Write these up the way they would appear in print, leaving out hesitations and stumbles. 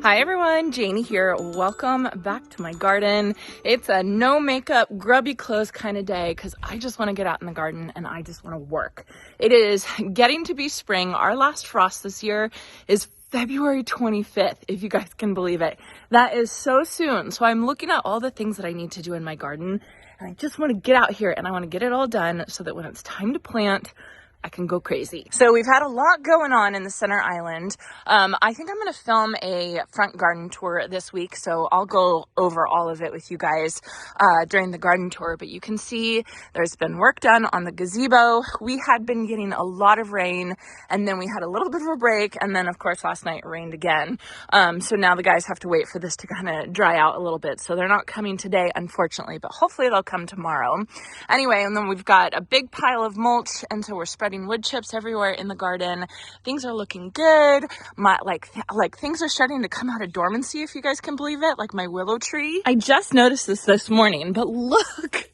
Hi everyone, Janie here. Welcome back to my garden. It's a no makeup, grubby clothes kind of day because I just want to get out in the garden and I just want to work. It is getting to be spring. Our last frost this year is February 25th, if you guys can believe it. That is so soon. So I'm looking at all the things that I need to do in my garden and I just want to get out here and I want to get it all done so that when it's time to plant, I can go crazy. So we've had a lot going on in the center island. I think I'm going to film a front garden tour this week, so I'll go over all of it with you guys during the garden tour. But you can see there's been work done on the gazebo. We had been getting a lot of rain, and then we had a little bit of a break, and then of course last night it rained again. So now the guys have to wait for this to kind of dry out a little bit. So they're not coming today, unfortunately, but hopefully they'll come tomorrow. Anyway, and then we've got a big pile of mulch, and so we're spreading wood chips everywhere in the garden. Things are looking good. Like things are starting to come out of dormancy, if you guys can believe it, like my willow tree. I just noticed this morning, but look.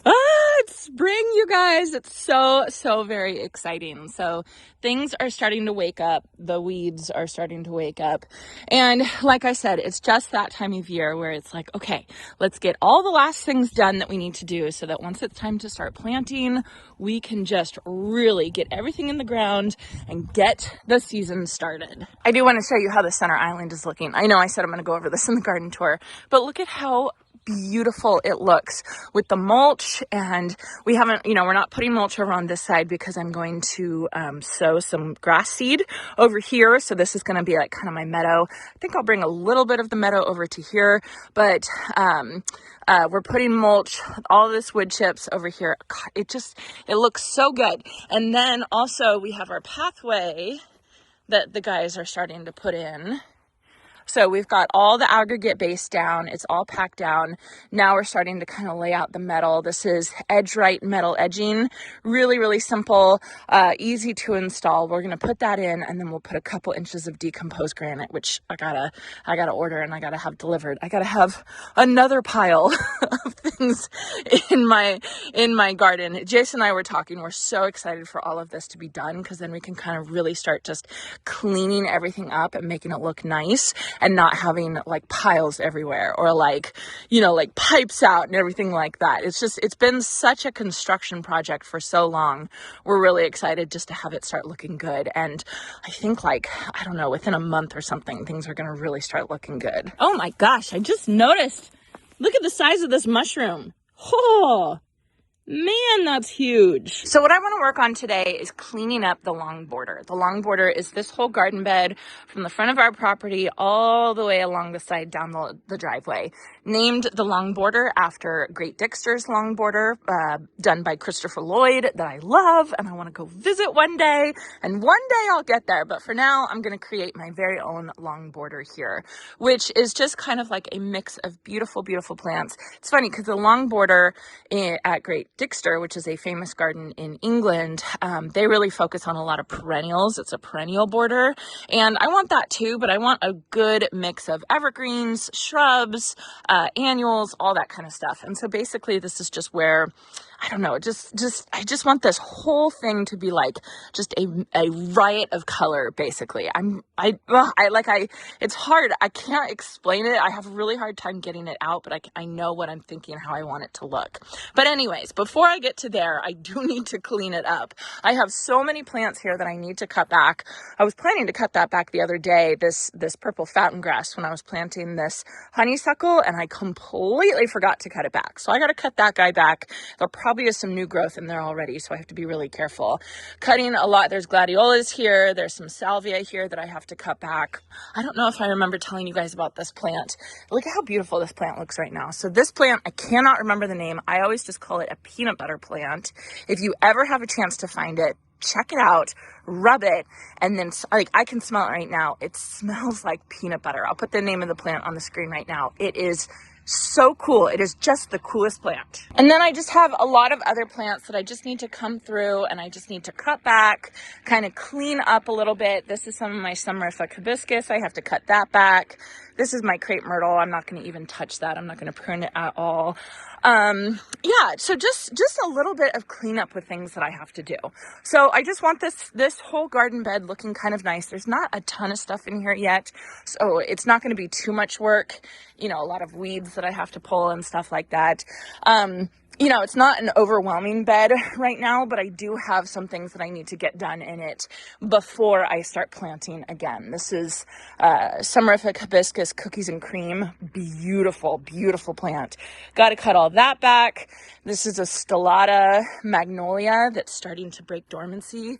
It's spring, you guys. It's so very exciting. So things are starting to wake up. The weeds are starting to wake up. And like I said, it's just that time of year where it's like, okay, let's get all the last things done that we need to do so that once it's time to start planting, we can just really get everything in the ground and get the season started. I do want to show you how the center island is looking. I know I said I'm going to go over this in the garden tour, but look at how beautiful it looks with the mulch. And we haven't, we're not putting mulch over on this side because I'm going to sow some grass seed over here. So this is going to be like kind of my meadow. I think I'll bring a little bit of the meadow over to here, but we're putting mulch, all this wood chips over here. God, it looks so good. And then also we have our pathway that the guys are starting to put in. So we've got all the aggregate base down. It's all packed down. Now we're starting to kind of lay out the metal. This is edge-right metal edging. Really, really simple, easy to install. We're going to put that in and then we'll put a couple inches of decomposed granite, which I gotta order and I gotta have delivered. I gotta have another pile of things in my garden. Jason and I were talking. We're so excited for all of this to be done because then we can kind of really start just cleaning everything up and making it look nice. And not having like piles everywhere or like pipes out and everything like that. It's been such a construction project for so long. We're really excited just to have it start looking good. And I think within a month or something, things are going to really start looking good. Oh my gosh, I just noticed. Look at the size of this mushroom. Oh, man, that's huge. So what I want to work on today is cleaning up the long border. The long border is this whole garden bed from the front of our property all the way along the side down the driveway. Named the long border after Great Dixter's long border, done by Christopher Lloyd, that I love and I want to go visit one day. And one day I'll get there. But for now, I'm going to create my very own long border here, which is just kind of like a mix of beautiful, beautiful plants. It's funny because the long border at Great Dixter, which is a famous garden in England, they really focus on a lot of perennials. It's a perennial border. And I want that too, but I want a good mix of evergreens, shrubs, annuals, all that kind of stuff. And so basically this is just where, I don't know, I just want this whole thing to be like just a riot of color, basically. It's hard. I can't explain it. I have a really hard time getting it out, but I know what I'm thinking, how I want it to look. But anyways, before I get to there, I do need to clean it up. I have so many plants here that I need to cut back. I was planning to cut that back the other day, this purple fountain grass, when I was planting this honeysuckle, and I completely forgot to cut it back. So I got to cut that guy back. There probably is some new growth in there already, so I have to be really careful. Cutting a lot. There's gladiolas here. There's some salvia here that I have to cut back. I don't know if I remember telling you guys about this plant. Look at how beautiful this plant looks right now. So this plant, I cannot remember the name. I always just call it a peanut butter plant. If you ever have a chance to find it, check it out, rub it, and then I can smell it right now. It smells like peanut butter. I'll put the name of the plant on the screen right now. It is so cool. It is just the coolest plant. And then I just have a lot of other plants that I just need to come through and I just need to cut back, kind of clean up a little bit. This is some of my Sumerific hibiscus. I have to cut that back. This is my crepe myrtle. I'm not going to even touch that. I'm not going to prune it at all. Yeah, so just a little bit of cleanup with things that I have to do. So I just want this whole garden bed looking kind of nice. There's not a ton of stuff in here yet, so it's not going to be too much work. You know, a lot of weeds that I have to pull and stuff like that. You know, it's not an overwhelming bed right now, but I do have some things that I need to get done in it before I start planting again. This is Summerific Hibiscus Cookies and Cream. Beautiful, beautiful plant. Got to cut all that back. This is a Stellata Magnolia that's starting to break dormancy.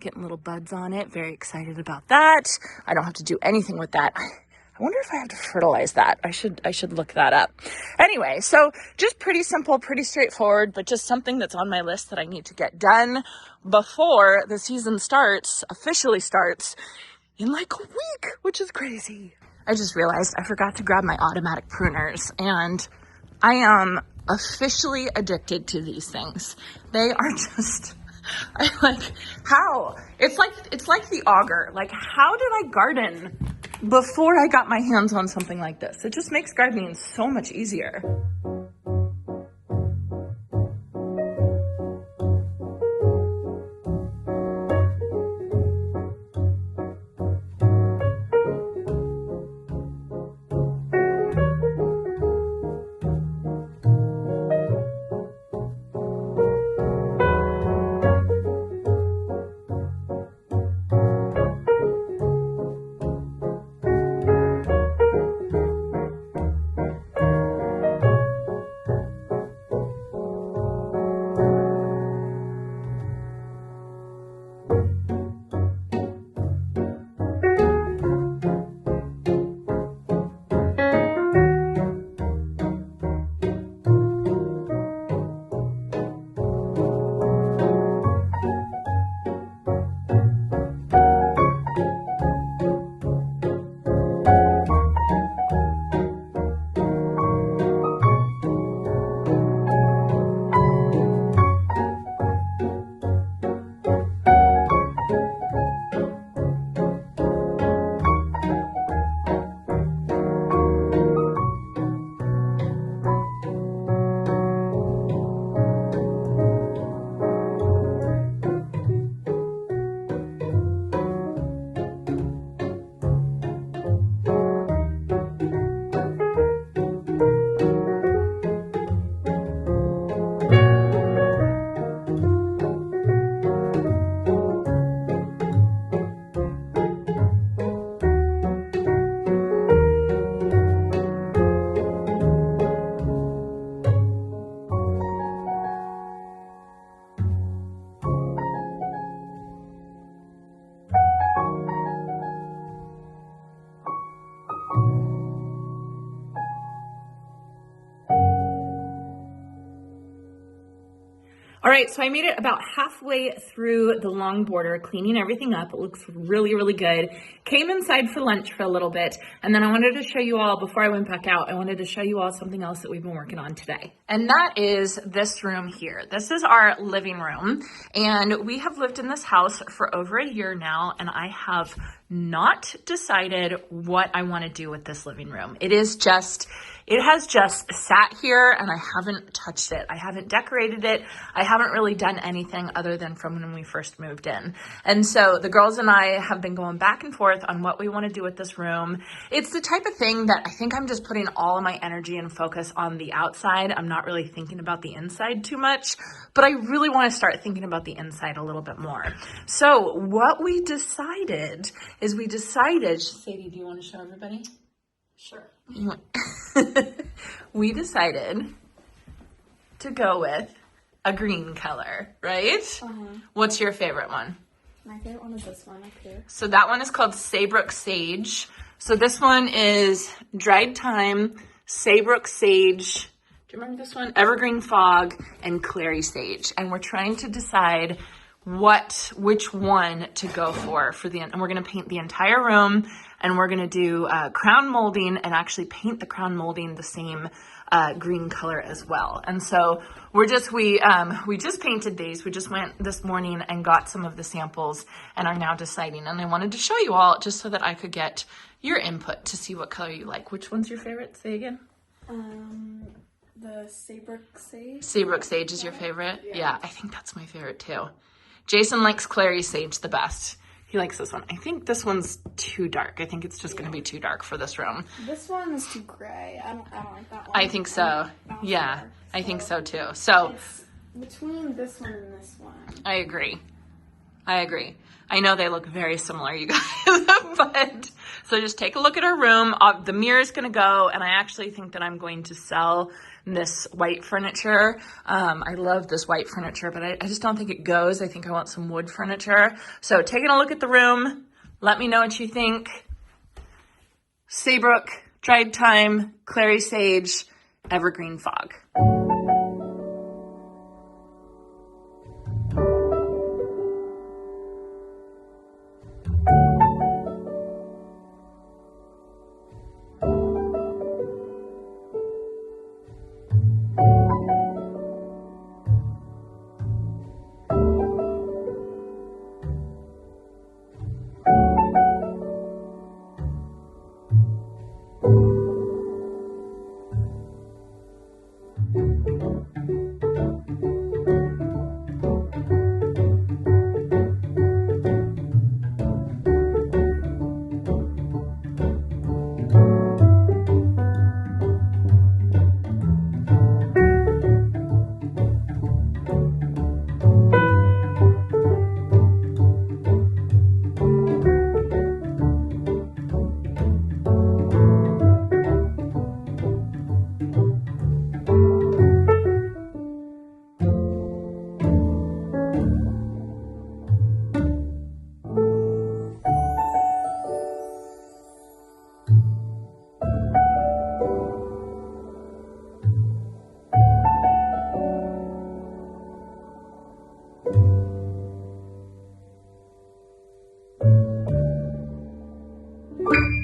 Getting little buds on it. Very excited about that. I don't have to do anything with that. I wonder if I have to fertilize that. I should look that up. Anyway, so just pretty simple, pretty straightforward, but just something that's on my list that I need to get done before the season officially starts in like a week, which is crazy. I just realized I forgot to grab my automatic pruners, and I am officially addicted to these things. They are just, how? It's like the auger. Like, how did I garden before I got my hands on something like this? It just makes gardening so much easier. All right, so I made it about halfway through the long border, cleaning everything up. It looks really, really good. Came inside for lunch for a little bit, and then I wanted to show you all, before I went back out, I wanted to show you all something else that we've been working on today. And that is this room here. This is our living room, and we have lived in this house for over a year now, and I have not decided what I want to do with this living room. It has just sat here and I haven't touched it. I haven't decorated it. I haven't really done anything other than from when we first moved in. And so the girls and I have been going back and forth on what we want to do with this room. It's the type of thing that I think I'm just putting all of my energy and focus on the outside. I'm not really thinking about the inside too much, but I really want to start thinking about the inside a little bit more. So what we decided is Sadie, do you want to show everybody? Sure. We decided to go with a green color, right? What's your favorite one? My favorite one is this one up here. So that one is called Saybrook Sage. So this one is dried thyme, Saybrook Sage. Do you remember this one? Evergreen Fog and Clary Sage. And we're trying to decide which one to go for and we're going to paint the entire room. and we're gonna do crown molding and actually paint the crown molding the same green color as well. And so we just painted these. We just went this morning and got some of the samples and are now deciding. And I wanted to show you all just so that I could get your input to see what color you like. Which one's your favorite? Say again. The Saybrook Sage. Saybrook Sage is your favorite? Yeah, I think that's my favorite too. Jason likes Clary Sage the best. He likes this one. I think this one's too dark. I think it's just going to be too dark for this room. This one is too gray. I don't like that one. I think so. Yeah, I think so too. So it's between this one and this one. I agree. I know they look very similar, you guys, but so just take a look at our room. The mirror is going to go, and I actually think that I'm going to sell this white furniture. I love this white furniture, but I just don't think it goes. I think I want some wood furniture. So taking a look at the room, let me know what you think. Saybrook, dried thyme, Clary Sage, Evergreen Fog.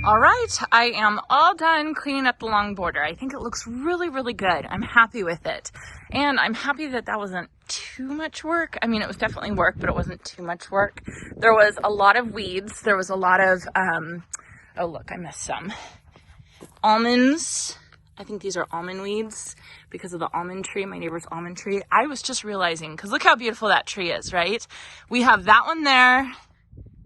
All right, I am all done cleaning up the long border. I think it looks really, really good. I'm happy with it. And I'm happy that that wasn't too much work. I mean, it was definitely work, but it wasn't too much work. There was a lot of weeds. There was a lot of, oh look, I missed some. Almonds. I think these are almond weeds because of the almond tree, my neighbor's almond tree. I was just realizing, because look how beautiful that tree is, right? We have that one there.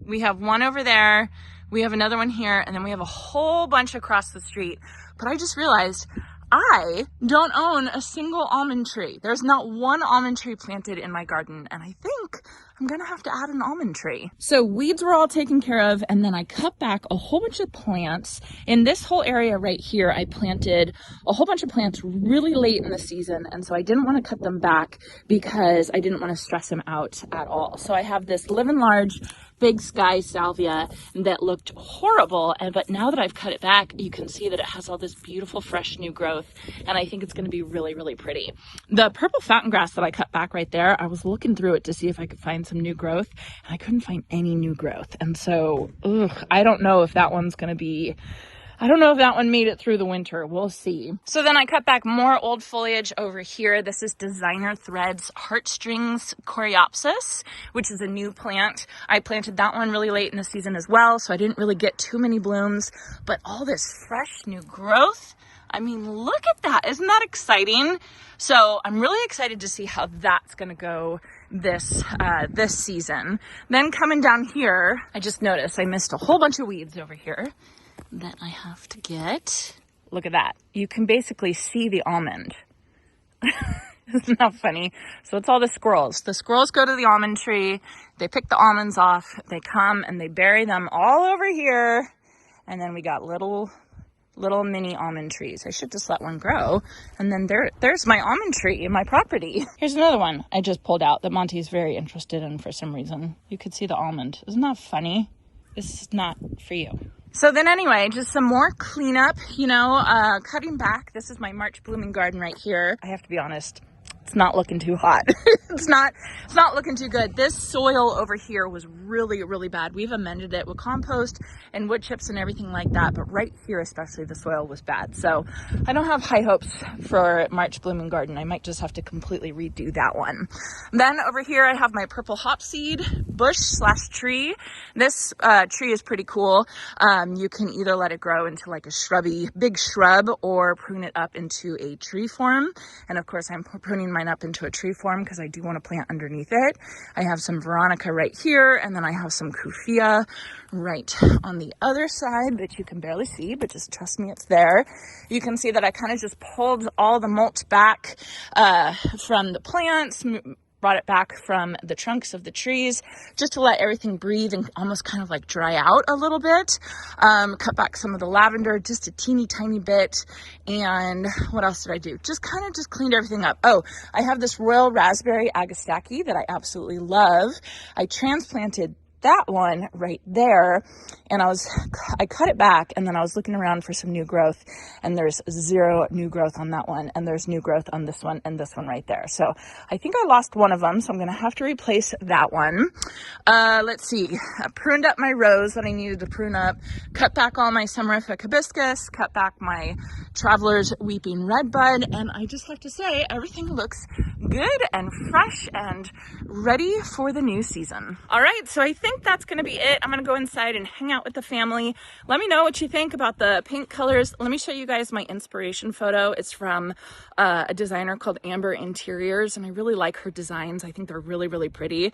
We have one over there. We have another one here, and then we have a whole bunch across the street. But I just realized I don't own a single almond tree. There's not one almond tree planted in my garden, and I think I'm gonna have to add an almond tree. So weeds were all taken care of, and then I cut back a whole bunch of plants. In this whole area right here, I planted a whole bunch of plants really late in the season, and so I didn't want to cut them back because I didn't want to stress them out at all. So I have this Live and Large Big Sky salvia that looked horrible, but now that I've cut it back, you can see that it has all this beautiful fresh new growth, and I think it's going to be really, really pretty. The purple fountain grass that I cut back right there, I was looking through it to see if I could find some new growth, and I couldn't find any new growth. And so I don't know if that one's going to be, I don't know if that one made it through the winter. We'll see. So then I cut back more old foliage over here. This is Designer Threads Heartstrings Coreopsis, which is a new plant. I planted that one really late in the season as well, so I didn't really get too many blooms, but all this fresh new growth. I mean, look at that. Isn't that exciting? So I'm really excited to see how that's going to go this season. Then coming down here, I just noticed I missed a whole bunch of weeds over here that I have to get. Look at that. You can basically see the almond. Isn't that funny? So it's all the squirrels. The squirrels go to the almond tree. They pick the almonds off. They come and they bury them all over here. And then we got little mini almond trees. I should just let one grow. And then there's my almond tree in my property. Here's another one I just pulled out that Monty's very interested in for some reason. You could see the almond. Isn't that funny? This is not for you. So then anyway, just some more cleanup, cutting back. This is my March blooming garden right here. I have to be honest, it's not looking too hot. It's not looking too good. This soil over here was really, really bad. We've amended it with compost and wood chips and everything like that, but right here especially the soil was bad. So I don't have high hopes for March blooming garden. I might just have to completely redo that one. Then over here I have my purple hopseed bush / tree. This tree is pretty cool. You can either let it grow into like a big shrub, or prune it up into a tree form. And of course I'm pruning mine up into a tree form because I do want to plant underneath it. I have some Veronica right here, and then I have some Kufia right on the other side that you can barely see, but just trust me, it's there. You can see that I kind of just pulled all the mulch back from the plants, brought it back from the trunks of the trees just to let everything breathe and almost kind of like dry out a little bit. Cut back some of the lavender just a teeny tiny bit. And what else did I do? Just cleaned everything up. Oh, I have this royal raspberry agastaki that I absolutely love. I transplanted that one right there, and I cut it back, and then I was looking around for some new growth, and there's zero new growth on that one, and there's new growth on this one and this one right there. So I think I lost one of them, so I'm gonna have to replace that one. Let's see, I pruned up my rose that I needed to prune up, cut back all my Summerific hibiscus, cut back my Traveler's Weeping Redbud, and I just have to say everything looks good and fresh and ready for the new season. All right, so I think that's gonna be it. I'm gonna go inside and hang out with the family. Let me know what you think about the pink colors. Let me show you guys my inspiration photo. It's from a designer called Amber Interiors, and I really like her designs. I think they're really, really pretty.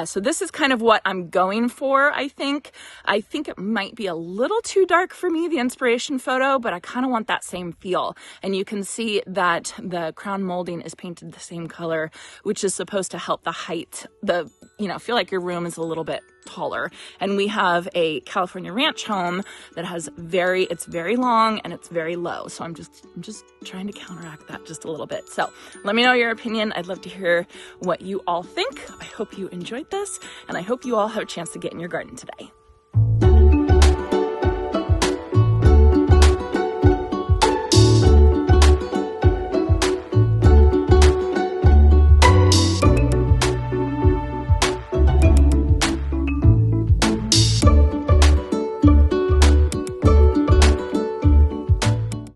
So this is kind of what I'm going for, I think. I think it might be a little too dark for me, the inspiration photo, but I kind of want that same feel. And you can see that the crown molding is painted the same color, which is supposed to help the height, feel like your room is a little bit taller. And we have a California ranch home that has it's very long and it's very low. So I'm just trying to counteract that just a little bit. So let me know your opinion. I'd love to hear what you all think. I hope you enjoyed this, and I hope you all have a chance to get in your garden today.